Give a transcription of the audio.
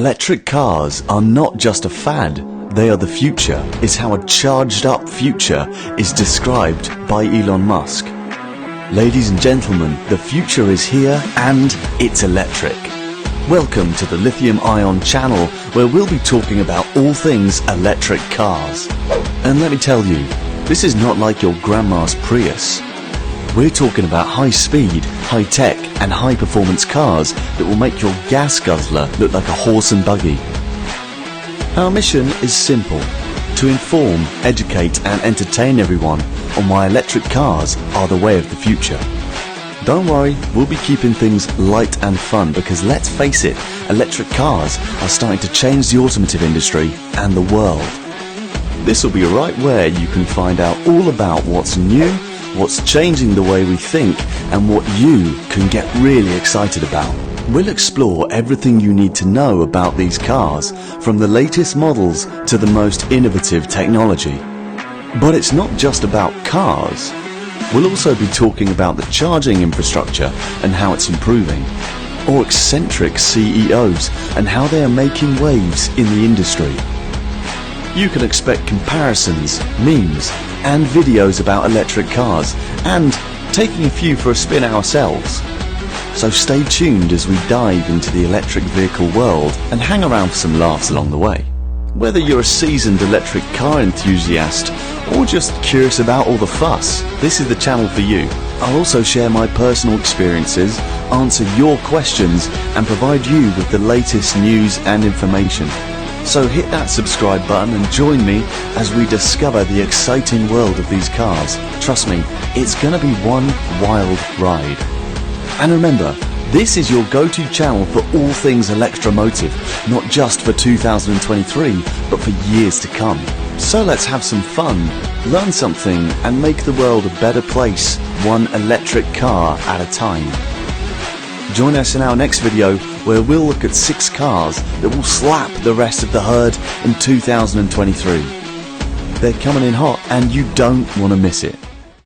Electric cars are not just a fad, they are the future, is how a charged up future is described by Elon Musk. Ladies and gentlemen, the future is here and it's electric. Welcome to the Lithium Ion channel, where we'll be talking about all things electric cars. And let me tell you, this is not like your grandma's Prius. We're talking about high speed, high tech and high performance cars that will make your gas guzzler look like a horse and buggy. Our mission is simple: to inform, educate and entertain everyone on why electric cars are the way of the future. Don't worry, we'll be keeping things light and fun because let's face it, electric cars are starting to change the automotive industry and the world. This will be right where you can find out all about what's new, what's changing the way we think, and what you can get really excited about. We'll explore everything you need to know about these cars, from the latest models to the most innovative technology. But it's not just about cars. We'll also be talking about the charging infrastructure and how it's improving, or eccentric CEOs and how they are making waves in the industry. You can expect comparisons, memes and videos about electric cars, and taking a few for a spin ourselves. So stay tuned as we dive into the electric vehicle world and hang around for some laughs along the way. Whether you're a seasoned electric car enthusiast or just curious about all the fuss, this is the channel for you. I'll also share my personal experiences, answer your questions and provide you with the latest news and information. So hit that subscribe button and join me as we discover the exciting world of these cars. Trust me, it's gonna be one wild ride. And remember, this is your go-to channel for all things electromotive, not just for 2023, but for years to come. So let's have some fun, learn something and make the world a better place, one electric car at a time. Join us in our next video where we'll look at 6 cars that will slap the rest of the herd in 2023. They're coming in hot and you don't want to miss it.